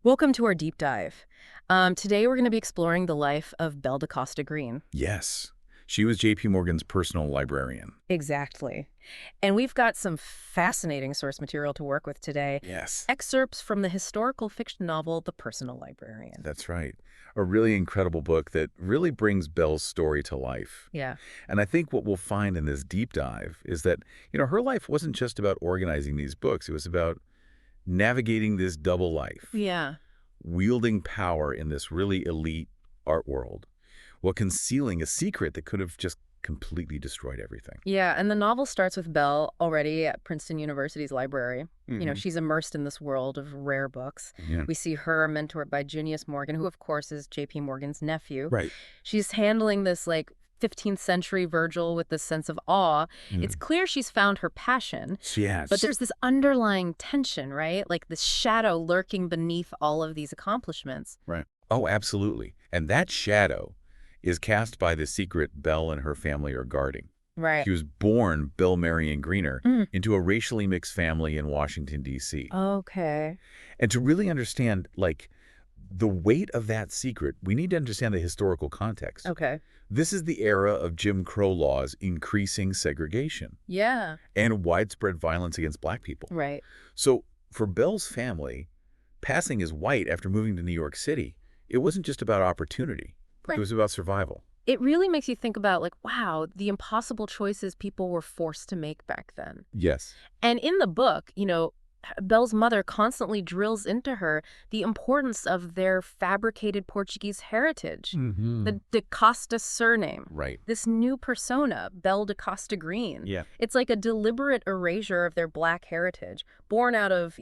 Welcome to our deep dive. Today we're going to be exploring the life of Belle da Costa Greene. Yes. She was J.P. Morgan's personal librarian. Exactly. And we've got some fascinating source material to work with today. Yes. Excerpts from the historical fiction novel, The Personal Librarian. That's right. A really incredible book that really brings Belle's story to life. Yeah. And I think what we'll find in this deep dive is that, her life wasn't just about organizing these books. It was about navigating this double life, Yeah. wielding power in this really elite art world, while concealing a secret that could have just completely destroyed everything. Yeah, and the novel starts with Belle already at Princeton University's library. She's immersed in this world of rare books. Yeah. We see her mentored by Junius Morgan, who of course is J.P. Morgan's nephew. Right. She's handling this 15th century Virgil with this sense of awe. It's clear she's found her passion. She has. But there's this underlying tension, right? Like this shadow lurking beneath all of these accomplishments. Right. Oh, absolutely. And that shadow is cast by the secret Belle and her family are guarding. Right. She was born, Belle Marion Greener, into a racially mixed family in Washington, D.C. Okay. And to really understand, the weight of that secret, we need to understand the historical context. Okay. This is the era of Jim Crow laws increasing segregation Yeah. and widespread violence against Black people. Right. So for Belle's family, passing as white after moving to New York City, it wasn't just about opportunity. Right. It was about survival. It really makes you think about wow, the impossible choices people were forced to make back then. Yes. And in the book, Belle's mother constantly drills into her the importance of their fabricated Portuguese heritage, the da Costa surname. Right. This new persona, Belle da Costa Greene. Yeah. It's like a deliberate erasure of their Black heritage, born out of,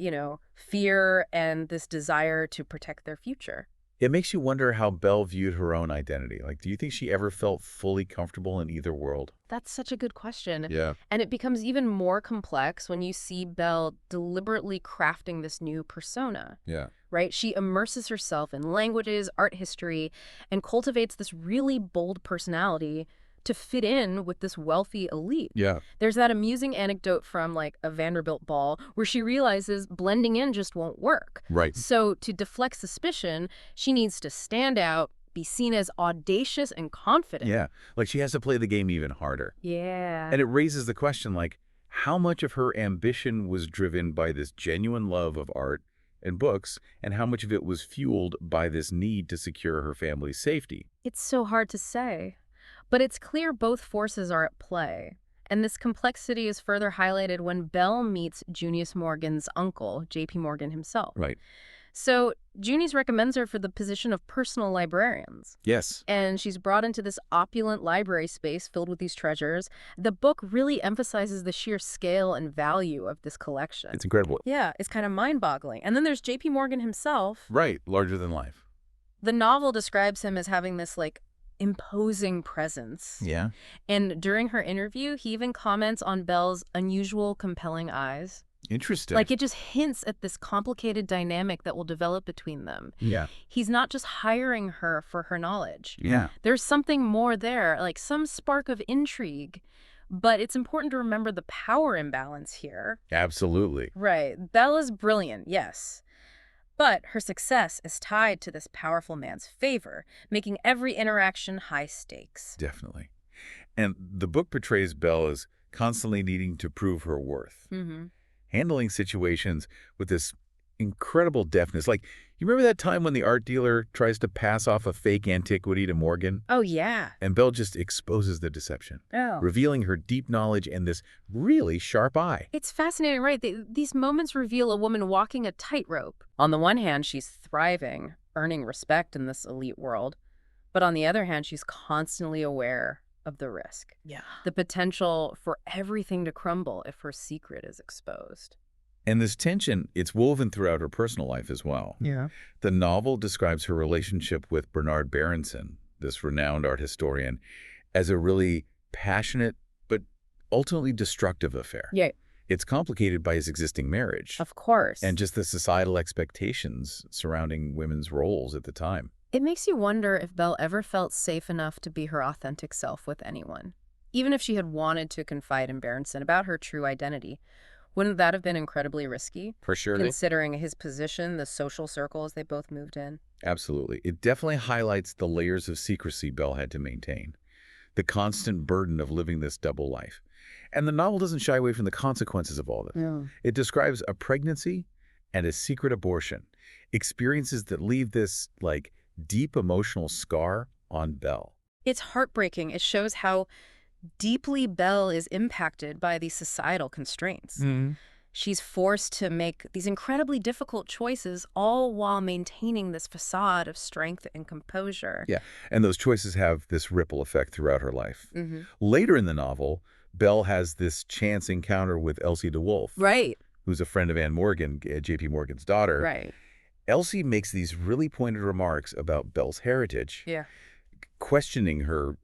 fear and this desire to protect their future. It makes you wonder how Belle viewed her own identity. Do you think she ever felt fully comfortable in either world? That's such a good question. Yeah. And it becomes even more complex when you see Belle deliberately crafting this new persona. Yeah. Right? She immerses herself in languages, art history, and cultivates this really bold personality to fit in with this wealthy elite. Yeah. There's that amusing anecdote from a Vanderbilt ball where she realizes blending in just won't work. Right. So to deflect suspicion, she needs to stand out, be seen as audacious and confident. Yeah. She has to play the game even harder. Yeah. And it raises the question, how much of her ambition was driven by this genuine love of art and books, and how much of it was fueled by this need to secure her family's safety? It's so hard to say. But it's clear both forces are at play. And this complexity is further highlighted when Belle meets Junius Morgan's uncle, J.P. Morgan himself. Right. So Junius recommends her for the position of personal librarians. Yes. And she's brought into this opulent library space filled with these treasures. The book really emphasizes the sheer scale and value of this collection. It's incredible. Yeah, it's kind of mind-boggling. And then there's J.P. Morgan himself. Right. Larger than life. The novel describes him as having this, imposing presence. Yeah. And during her interview, he even comments on Belle's unusual, compelling eyes. Interesting. It just hints at this complicated dynamic that will develop between them. Yeah. He's not just hiring her for her knowledge. Yeah. There's something more there, some spark of intrigue. But it's important to remember the power imbalance here. Absolutely. Right. Belle is brilliant, yes. But her success is tied to this powerful man's favor, making every interaction high stakes. Definitely. And the book portrays Belle as constantly needing to prove her worth, handling situations with this incredible deftness. You remember that time when the art dealer tries to pass off a fake antiquity to Morgan? Oh, yeah. And Belle just exposes the deception, Oh. revealing her deep knowledge and this really sharp eye. It's fascinating, right? These moments reveal a woman walking a tightrope. On the one hand, she's thriving, earning respect in this elite world. But on the other hand, she's constantly aware of the risk. Yeah. The potential for everything to crumble if her secret is exposed. And this tension, it's woven throughout her personal life as well. Yeah. The novel describes her relationship with Bernard Berenson, this renowned art historian, as a really passionate but ultimately destructive affair. Yeah. It's complicated by his existing marriage. Of course. And just the societal expectations surrounding women's roles at the time. It makes you wonder if Belle ever felt safe enough to be her authentic self with anyone. Even if she had wanted to confide in Berenson about her true identity, Wouldn't that have been incredibly risky, For sure. considering his position, the social circles they both moved in? Absolutely. It definitely highlights the layers of secrecy Belle had to maintain, the constant burden of living this double life. And the novel doesn't shy away from the consequences of all this. Yeah. It describes a pregnancy and a secret abortion, experiences that leave this, like, deep emotional scar on Belle. It's heartbreaking. It shows how deeply Belle is impacted by these societal constraints. She's forced to make these incredibly difficult choices, all while maintaining this facade of strength and composure. Yeah, and those choices have this ripple effect throughout her life. Mm-hmm. Later in the novel, Belle has this chance encounter with Elsie de Wolfe, Right. who's a friend of Anne Morgan, J.P. Morgan's daughter. Right. Elsie makes these really pointed remarks about Belle's heritage, Yeah. questioning her,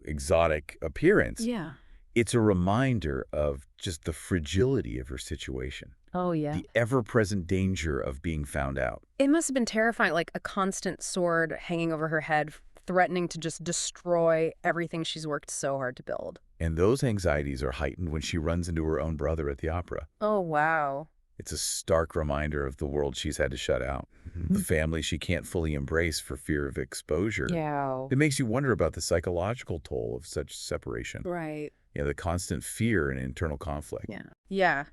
exotic appearance. Yeah. It's a reminder of just the fragility of her situation, Oh, yeah. the ever-present danger of being found out. It must have been terrifying, like a constant sword hanging over her head, threatening to just destroy everything she's worked so hard to build. And those anxieties are heightened when she runs into her own brother at the opera. Oh, wow. It's a stark reminder of the world she's had to shut out, the family she can't fully embrace for fear of exposure. Yeah. It makes you wonder about the psychological toll of such separation. Right. The constant fear and internal conflict. Yeah. Yeah.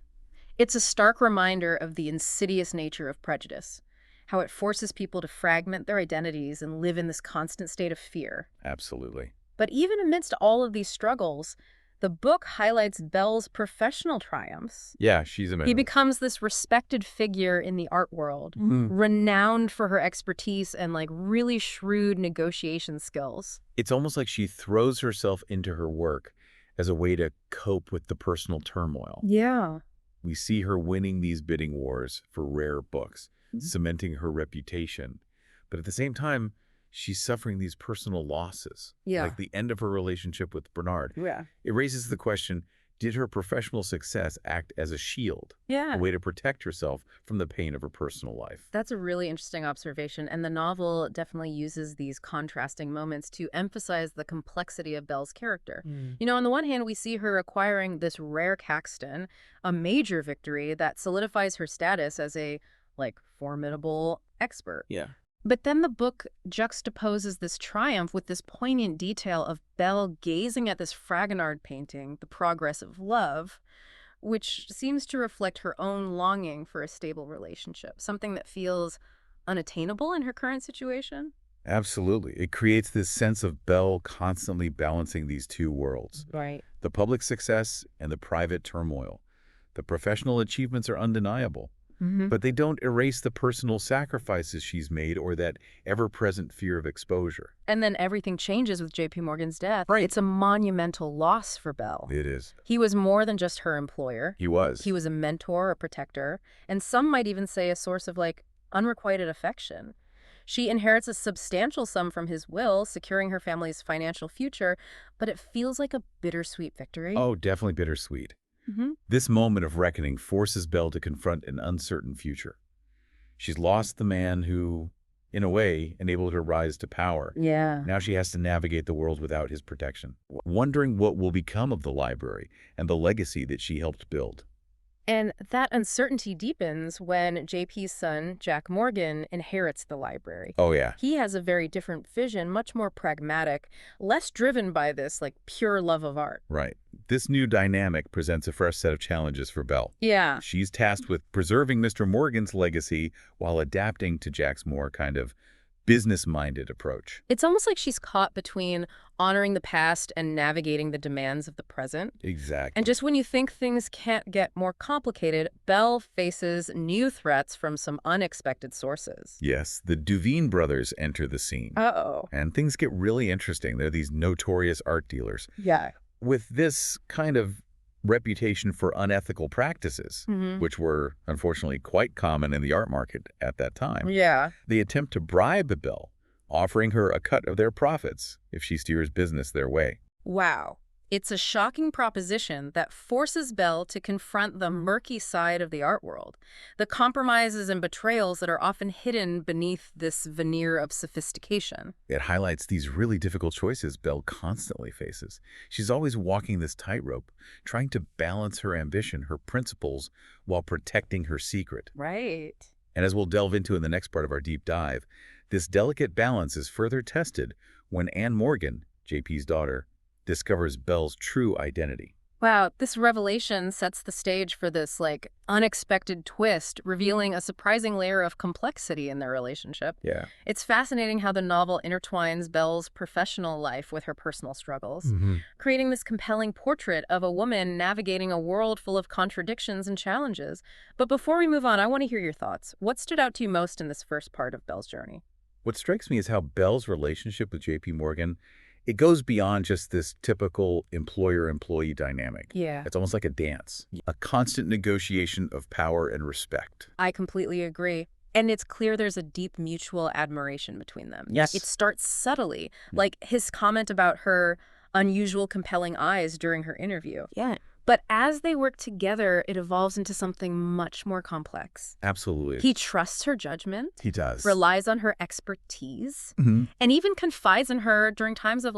It's a stark reminder of the insidious nature of prejudice, how it forces people to fragment their identities and live in this constant state of fear. Absolutely. But even amidst all of these struggles, the book highlights Belle's professional triumphs. Yeah, she's amazing. He becomes this respected figure in the art world, renowned for her expertise and really shrewd negotiation skills. It's almost like she throws herself into her work as a way to cope with the personal turmoil. Yeah. We see her winning these bidding wars for rare books, cementing her reputation. But at the same time, she's suffering these personal losses, Yeah. like the end of her relationship with Bernard. Yeah. It raises the question, did her professional success act as a shield, Yeah. a way to protect herself from the pain of her personal life? That's a really interesting observation, and the novel definitely uses these contrasting moments to emphasize the complexity of Belle's character. On the one hand, we see her acquiring this rare Caxton, a major victory that solidifies her status as a, formidable expert. Yeah. But then the book juxtaposes this triumph with this poignant detail of Belle gazing at this Fragonard painting, The Progress of Love, which seems to reflect her own longing for a stable relationship, something that feels unattainable in her current situation. Absolutely. It creates this sense of Belle constantly balancing these two worlds, Right. the public success and the private turmoil. The professional achievements are undeniable, but they don't erase the personal sacrifices she's made or that ever-present fear of exposure. And then everything changes with J.P. Morgan's death. Right. It's a monumental loss for Belle. It is. He was more than just her employer. He was. He was a mentor, a protector, and some might even say a source of, unrequited affection. She inherits a substantial sum from his will, securing her family's financial future, but it feels like a bittersweet victory. Oh, definitely bittersweet. Mm-hmm. This moment of reckoning forces Belle to confront an uncertain future. She's lost the man who, in a way, enabled her rise to power. Yeah. Now she has to navigate the world without his protection, wondering what will become of the library and the legacy that she helped build. And that uncertainty deepens when JP's son, Jack Morgan, inherits the library. Oh, yeah. He has a very different vision, much more pragmatic, less driven by this, pure love of art. Right. This new dynamic presents a fresh set of challenges for Belle. Yeah. She's tasked with preserving Mr. Morgan's legacy while adapting to Jack's more kind of business-minded approach. It's almost like she's caught between honoring the past and navigating the demands of the present. Exactly. And just when you think things can't get more complicated, Belle faces new threats from some unexpected sources. Yes, the Duveen brothers enter the scene. Uh-oh. And things get really interesting. They're these notorious art dealers. Yeah. With this kind of reputation for unethical practices, which were unfortunately quite common in the art market at that time. Yeah. They attempt to bribe Belle, offering her a cut of their profits if she steers business their way. Wow. It's a shocking proposition that forces Belle to confront the murky side of the art world, the compromises and betrayals that are often hidden beneath this veneer of sophistication. It highlights these really difficult choices Belle constantly faces. She's always walking this tightrope, trying to balance her ambition, her principles, while protecting her secret. Right. And as we'll delve into in the next part of our deep dive, this delicate balance is further tested when Anne Morgan, JP's daughter, discovers Belle's true identity. Wow, this revelation sets the stage for this, unexpected twist, revealing a surprising layer of complexity in their relationship. Yeah. It's fascinating how the novel intertwines Belle's professional life with her personal struggles, creating this compelling portrait of a woman navigating a world full of contradictions and challenges. But before we move on, I want to hear your thoughts. What stood out to you most in this first part of Belle's journey? What strikes me is how Belle's relationship with JP Morgan, it goes beyond just this typical employer-employee dynamic. Yeah. It's almost like a dance, a constant negotiation of power and respect. I completely agree. And it's clear there's a deep mutual admiration between them. Yes. It starts subtly, like his comment about her unusual, compelling eyes during her interview. Yeah. But as they work together, it evolves into something much more complex. Absolutely. He trusts her judgment, He does. relies on her expertise, Mhm. and even confides in her during times of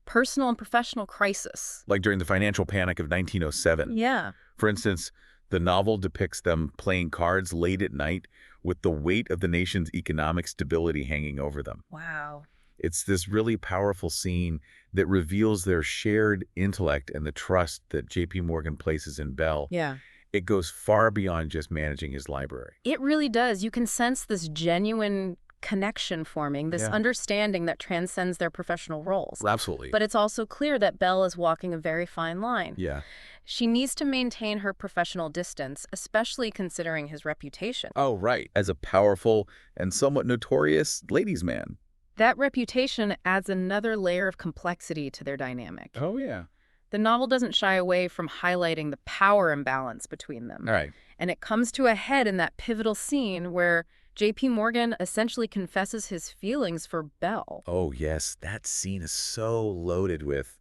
personal and professional crisis. Like during the financial panic of 1907. Yeah. For instance, the novel depicts them playing cards late at night with the weight of the nation's economic stability hanging over them. Wow. It's this really powerful scene that reveals their shared intellect and the trust that JP Morgan places in Belle. Yeah. It goes far beyond just managing his library. It really does. You can sense this genuine connection forming, this Yeah. understanding that transcends their professional roles. Absolutely. But it's also clear that Belle is walking a very fine line. Yeah. She needs to maintain her professional distance, especially considering his reputation. Oh, right. As a powerful and somewhat notorious ladies' man. That reputation adds another layer of complexity to their dynamic. Oh, yeah. The novel doesn't shy away from highlighting the power imbalance between them. All right. And it comes to a head in that pivotal scene where JP Morgan essentially confesses his feelings for Belle. Oh, yes. That scene is so loaded with,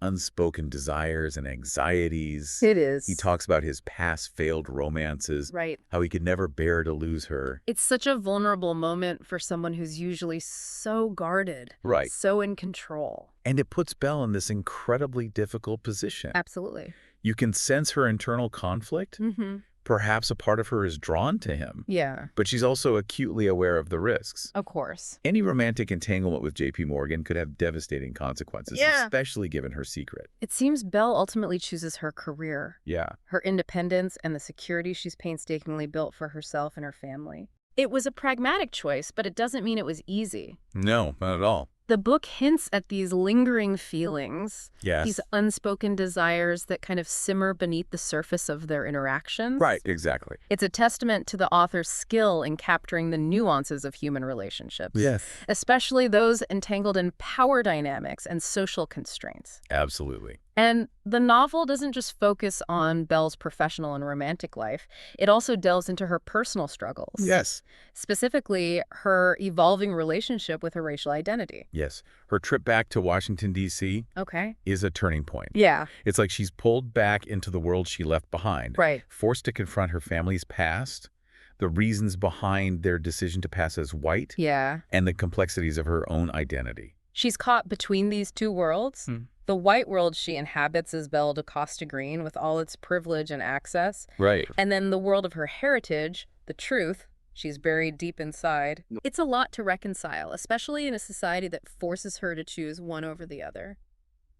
unspoken desires and anxieties. It is. He talks about his past failed romances, Right. how he could never bear to lose her. It's such a vulnerable moment for someone who's usually so guarded. Right. So in control. And it puts Belle in this incredibly difficult position. Absolutely. You can sense her internal conflict. Mm-hmm. Perhaps a part of her is drawn to him. Yeah, But she's also acutely aware of the risks. of course. Any romantic entanglement with JP Morgan could have devastating consequences, Yeah. especially given her secret. It seems Belle ultimately chooses her career, Yeah. her independence, and the security she's painstakingly built for herself and her family. It was a pragmatic choice, but it doesn't mean it was easy. No, not at all. The book hints at these lingering feelings, Yes. these unspoken desires that kind of simmer beneath the surface of their interactions. Right, exactly. It's a testament to the author's skill in capturing the nuances of human relationships. Yes. Especially those entangled in power dynamics and social constraints. Absolutely. And the novel doesn't just focus on Belle's professional and romantic life. It also delves into her personal struggles. Yes. Specifically, her evolving relationship with her racial identity. Yes. Her trip back to Washington, D.C. Okay. is a turning point. Yeah. It's like she's pulled back into the world she left behind. Right. Forced to confront her family's past, the reasons behind their decision to pass as white, Yeah. and the complexities of her own identity. She's caught between these two worlds. Hmm. The white world she inhabits as Belle da Costa Greene with all its privilege and access. Right. And then the world of her heritage, the truth, she's buried deep inside. It's a lot to reconcile, especially in a society that forces her to choose one over the other.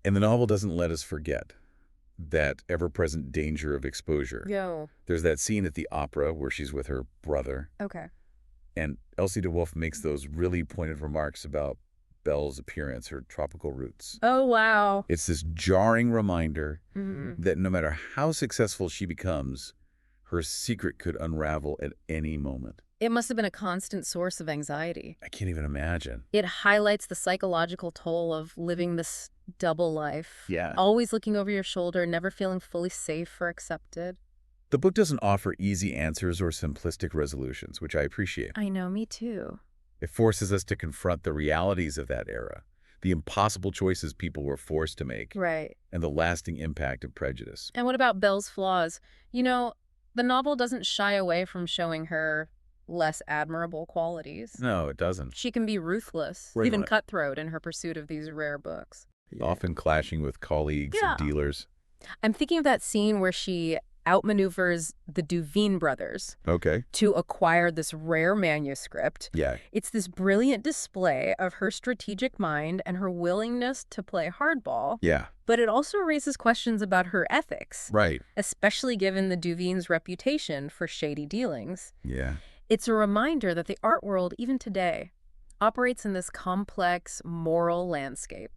And the novel doesn't let us forget that ever-present danger of exposure. Yo. There's that scene at the opera where she's with her brother, Okay. and Elsie de Wolfe makes those really pointed remarks about Belle's appearance, her tropical roots. Oh, wow. It's this jarring reminder Mm-hmm. that no matter how successful she becomes, her secret could unravel at any moment. It must have been a constant source of anxiety. I can't even imagine. It highlights the psychological toll of living this double life. Yeah. Always looking over your shoulder, never feeling fully safe or accepted. The book doesn't offer easy answers or simplistic resolutions, which I appreciate. I know, me too. It forces us to confront the realities of that era, the impossible choices people were forced to make, Right. and the lasting impact of prejudice. And what about Belle's flaws? You know, the novel doesn't shy away from showing her less admirable qualities. No, it doesn't. She can be ruthless, Right even on. cutthroat in her pursuit of these rare books. Often clashing with colleagues and dealers. I'm thinking of that scene where she outmaneuvers the Duveen brothers Okay. to acquire this rare manuscript. Yeah. It's this brilliant display of her strategic mind and her willingness to play hardball, Yeah. but it also raises questions about her ethics, Right. especially given the Duveens' reputation for shady dealings. Yeah. It's a reminder that the art world, even today, operates in this complex moral landscape.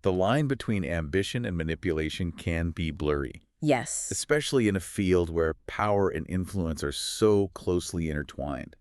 The line between ambition and manipulation can be blurry, Yes. especially in a field where power and influence are so closely intertwined.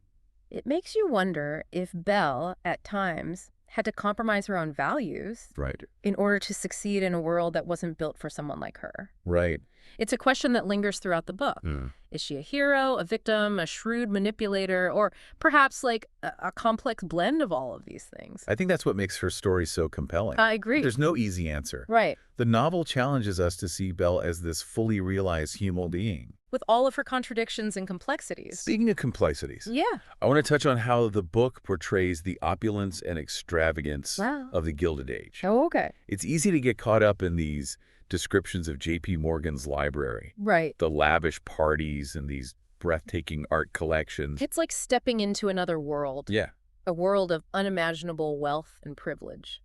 It makes you wonder if Belle, at times, had to compromise her own values Right. in order to succeed in a world that wasn't built for someone like her. Right. It's a question that lingers throughout the book. Is she a hero, a victim, a shrewd manipulator, or perhaps like a complex blend of all of these things? I think that's what makes her story so compelling. I agree. There's no easy answer. Right. The novel challenges us to see Belle as this fully realized human being. With all of her contradictions and complexities. Speaking of complexities, Yeah. I want to touch on how the book portrays the opulence and extravagance Wow. of the Gilded Age. Oh, okay. It's easy to get caught up in these descriptions of J.P. Morgan's library, Right. the lavish parties and these breathtaking art collections. It's like stepping into another world. Yeah. A world of unimaginable wealth and privilege.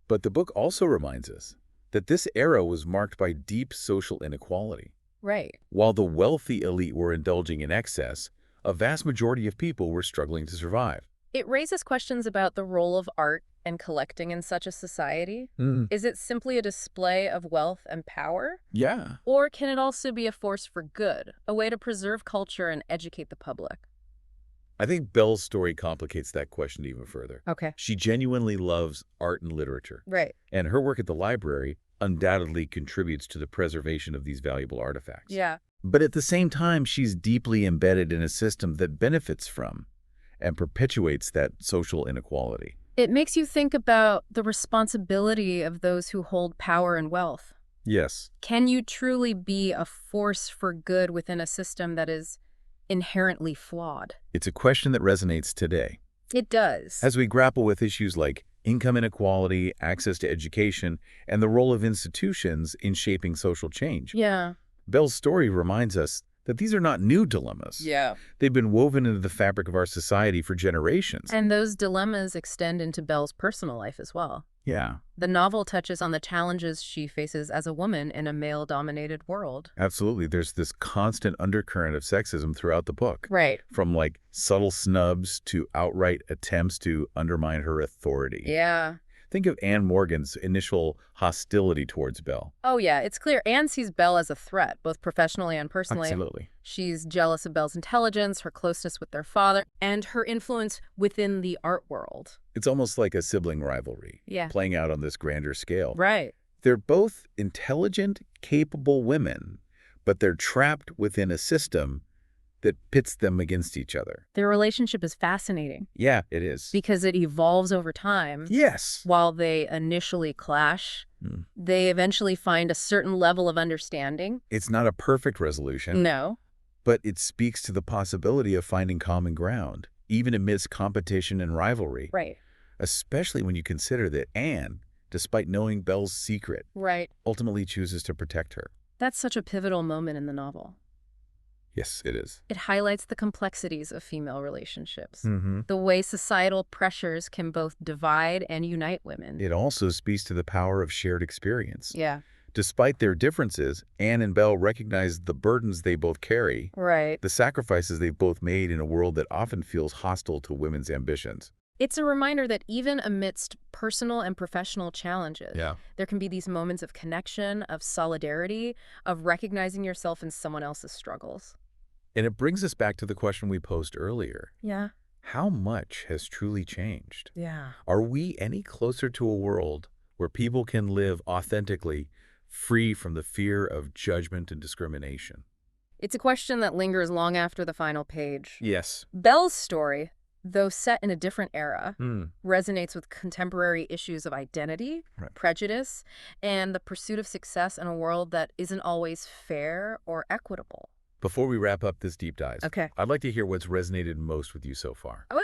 But the book also reminds us that this era was marked by deep social inequality. Right. While the wealthy elite were indulging in excess, a vast majority of people were struggling to survive. It raises questions about the role of art and collecting in such a society. Is it simply a display of wealth and power? Yeah. Or can it also be a force for good, a way to preserve culture and educate the public? I think Belle's story complicates that question even further. Okay. She genuinely loves art and literature, Right. and her work at the library undoubtedly contributes to the preservation of these valuable artifacts. Yeah. But at the same time, she's deeply embedded in a system that benefits from and perpetuates that social inequality. It makes you think about the responsibility of those who hold power and wealth. Yes. Can you truly be a force for good within a system that is inherently flawed? It's a question that resonates today. It does. As we grapple with issues like income inequality, access to education, and the role of institutions in shaping social change. Yeah. Belle's story reminds us that these are not new dilemmas. Yeah. They've been woven into the fabric of our society for generations. And those dilemmas extend into Belle's personal life as well. Yeah, The novel touches on the challenges she faces as a woman in a male-dominated world. absolutely. There's this constant undercurrent of sexism throughout the book. Right. From like subtle snubs to outright attempts to undermine her authority. Yeah. Think of Anne Morgan's initial hostility towards Belle. Oh, yeah. It's clear Anne sees Belle as a threat, both professionally and personally. Absolutely. She's jealous of Belle's intelligence, her closeness with their father, and her influence within the art world. It's almost like a sibling rivalry, Yeah. playing out on this grander scale. Right. They're both intelligent, capable women, but they're trapped within a system that pits them against each other. Their relationship is fascinating Yeah, it is. because it evolves over time. Yes. While they initially clash, they eventually find a certain level of understanding. It's not a perfect resolution, No. but it speaks to the possibility of finding common ground, even amidst competition and rivalry. Right. Especially when you consider that Anne, despite knowing Belle's secret, Right. ultimately chooses to protect her. That's such a pivotal moment in the novel. Yes, it is. It highlights the complexities of female relationships, Mm-hmm. the way societal pressures can both divide and unite women. It also speaks to the power of shared experience. Yeah. Despite their differences, Anne and Belle recognize the burdens they both carry, Right. the sacrifices they've both made in a world that often feels hostile to women's ambitions. It's a reminder that even amidst personal and professional challenges, there can be these moments of connection, of solidarity, of recognizing yourself in someone else's struggles. And it brings us back to the question we posed earlier. Yeah. How much has truly changed? Yeah. Are we any closer to a world where people can live authentically, free from the fear of judgment and discrimination? It's a question that lingers long after the final page. Yes. Belle's story, though set in a different era, Hmm. resonates with contemporary issues of identity, Right. prejudice, and the pursuit of success in a world that isn't always fair or equitable. Before we wrap up this deep dive, Okay. I'd like to hear what's resonated most with you so far. Okay.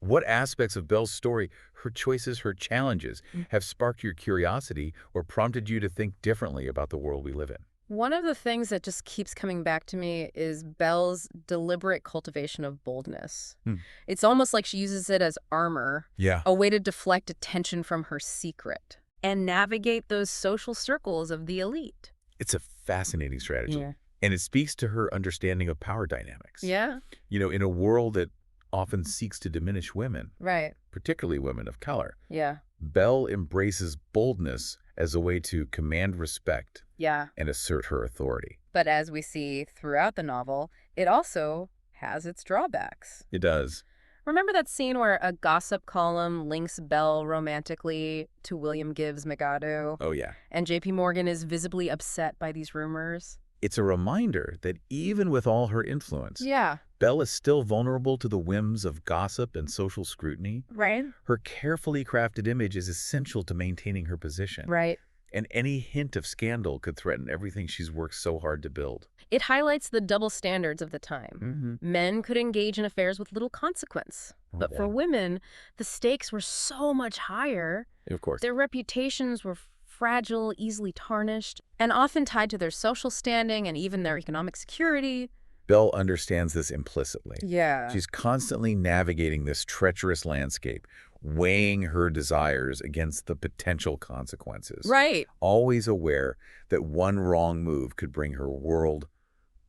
What aspects of Belle's story, her choices, her challenges, have sparked your curiosity or prompted you to think differently about the world we live in? One of the things that just keeps coming back to me is Belle's deliberate cultivation of boldness. Hmm. It's almost like she uses it as armor, Yeah. a way to deflect attention from her secret and navigate those social circles of the elite. It's a fascinating strategy. Yeah. And it speaks to her understanding of power dynamics. Yeah, In a world that often seeks to diminish women, right. particularly women of color, Yeah, Belle embraces boldness as a way to command respect yeah. and assert her authority. But as we see throughout the novel, it also has its drawbacks. It does. Remember that scene where a gossip column links Belle romantically to William Gibbs Megado, Oh, yeah. and J.P. Morgan is visibly upset by these rumors? It's a reminder that even with all her influence, Yeah. Belle is still vulnerable to the whims of gossip and social scrutiny. Right. Her carefully crafted image is essential to maintaining her position. Right. And any hint of scandal could threaten everything she's worked so hard to build. It highlights the double standards of the time. Men could engage in affairs with little consequence. But for women, the stakes were so much higher. Of course. Their reputations were fragile, easily tarnished, and often tied to their social standing and even their economic security. Belle understands this implicitly. Yeah. She's constantly navigating this treacherous landscape, weighing her desires against the potential consequences. Right. Always aware that one wrong move could bring her world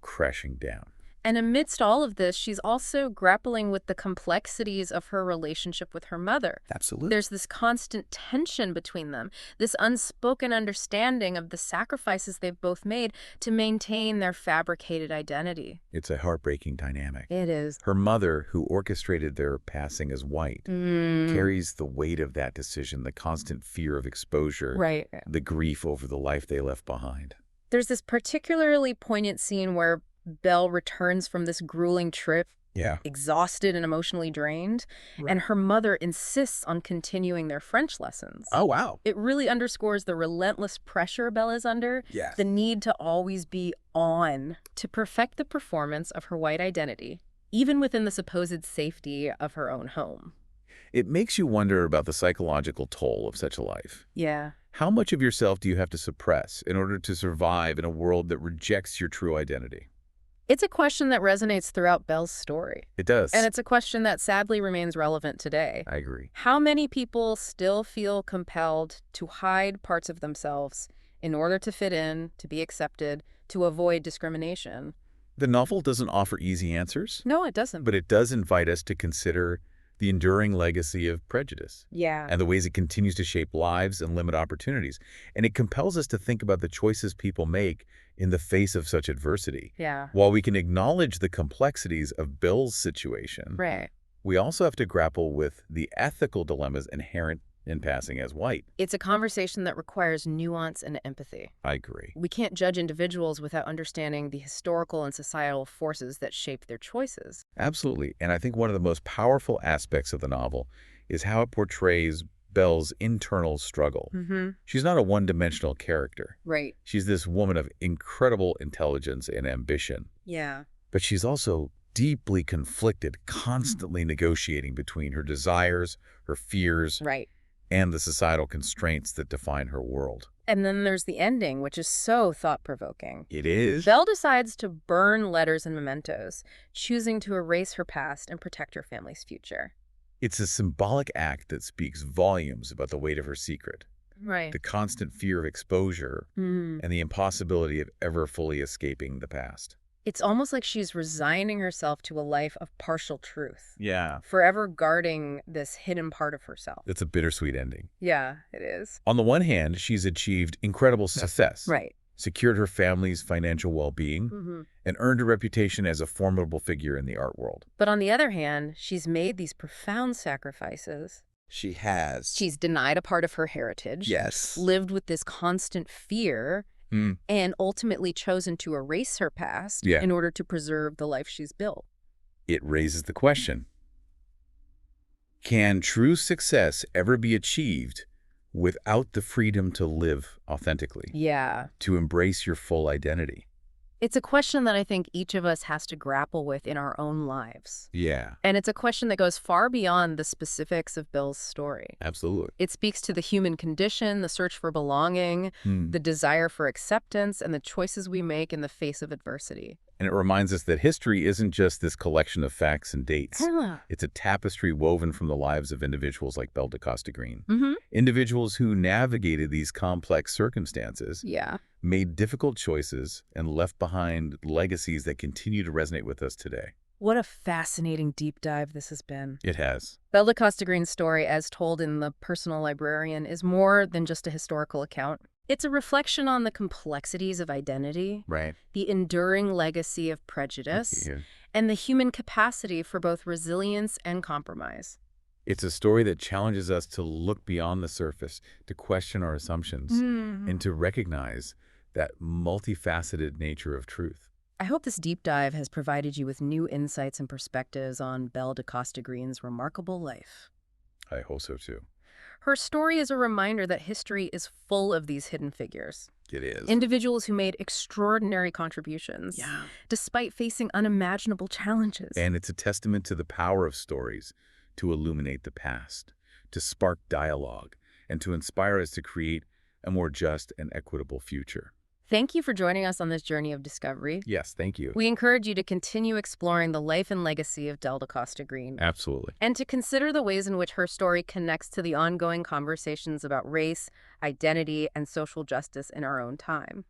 crashing down. And amidst all of this, she's also grappling with the complexities of her relationship with her mother. Absolutely. There's this constant tension between them, this unspoken understanding of the sacrifices they've both made to maintain their fabricated identity. It's a heartbreaking dynamic. It is. Her mother, who orchestrated their passing as white, carries the weight of that decision, the constant fear of exposure, Right. the grief over the life they left behind. There's this particularly poignant scene where Belle returns from this grueling trip, Yeah. exhausted and emotionally drained, and her mother insists on continuing their French lessons. Oh, wow. It really underscores the relentless pressure Belle is under, Yes. the need to always be on to perfect the performance of her white identity, even within the supposed safety of her own home. It makes you wonder about the psychological toll of such a life. Yeah. How much of yourself do you have to suppress in order to survive in a world that rejects your true identity? It's a question that resonates throughout Belle's story. It does. And it's a question that sadly remains relevant today. I agree. How many people still feel compelled to hide parts of themselves in order to fit in, to be accepted, to avoid discrimination? The novel doesn't offer easy answers, No, it doesn't. but it does invite us to consider the enduring legacy of prejudice Yeah. and the ways it continues to shape lives and limit opportunities. And it compels us to think about the choices people make in the face of such adversity. Yeah. While we can acknowledge the complexities of Belle's situation, Right. we also have to grapple with the ethical dilemmas inherent in passing as white. It's a conversation that requires nuance and empathy. I agree. We can't judge individuals without understanding the historical and societal forces that shape their choices. Absolutely. And I think one of the most powerful aspects of the novel is how it portrays Belle's internal struggle. She's not a one-dimensional character. Right. She's this woman of incredible intelligence and ambition. Yeah. But she's also deeply conflicted, constantly negotiating between her desires, her fears, Right. and the societal constraints that define her world. And then there's the ending, which is so thought-provoking. It is. Belle decides to burn letters and mementos, choosing to erase her past and protect her family's future. It's a symbolic act that speaks volumes about the weight of her secret, Right. the constant fear of exposure, and the impossibility of ever fully escaping the past. It's almost like she's resigning herself to a life of partial truth, Yeah. forever guarding this hidden part of herself. It's a bittersweet ending. Yeah, it is. On the one hand, she's achieved incredible success, Right. secured her family's financial well-being, and earned a reputation as a formidable figure in the art world. But on the other hand, she's made these profound sacrifices. She has. She's denied a part of her heritage. Yes. Lived with this constant fear, and ultimately chosen to erase her past Yeah. in order to preserve the life she's built. It raises the question, Can true success ever be achieved without the freedom to live authentically, Yeah. to embrace your full identity? It's a question that I think each of us has to grapple with in our own lives. Yeah, And it's a question that goes far beyond the specifics of Bill's story. absolutely. It speaks to the human condition, the search for belonging, the desire for acceptance, and the choices we make in the face of adversity. And it reminds us that history isn't just this collection of facts and dates. It's a tapestry woven from the lives of individuals like Belle da Costa Greene. Individuals who navigated these complex circumstances, Yeah. made difficult choices, and left behind legacies that continue to resonate with us today. What a fascinating deep dive this has been. It has. Belle da Costa Greene's story, as told in the Personal Librarian, is more than just a historical account. It's a reflection on the complexities of identity, Right. the enduring legacy of prejudice, Yeah. and the human capacity for both resilience and compromise. It's a story that challenges us to look beyond the surface, to question our assumptions, and to recognize that multifaceted nature of truth. I hope this deep dive has provided you with new insights and perspectives on Belle da Costa Greene's remarkable life. I hope so, too. Her story is a reminder that history is full of these hidden figures. It is. Individuals who made extraordinary contributions, despite facing unimaginable challenges. And it's a testament to the power of stories to illuminate the past, to spark dialogue, and to inspire us to create a more just and equitable future. Thank you for joining us on this journey of discovery. Yes, thank you. We encourage you to continue exploring the life and legacy of Belle da Costa Greene, Absolutely. and to consider the ways in which her story connects to the ongoing conversations about race, identity, and social justice in our own time.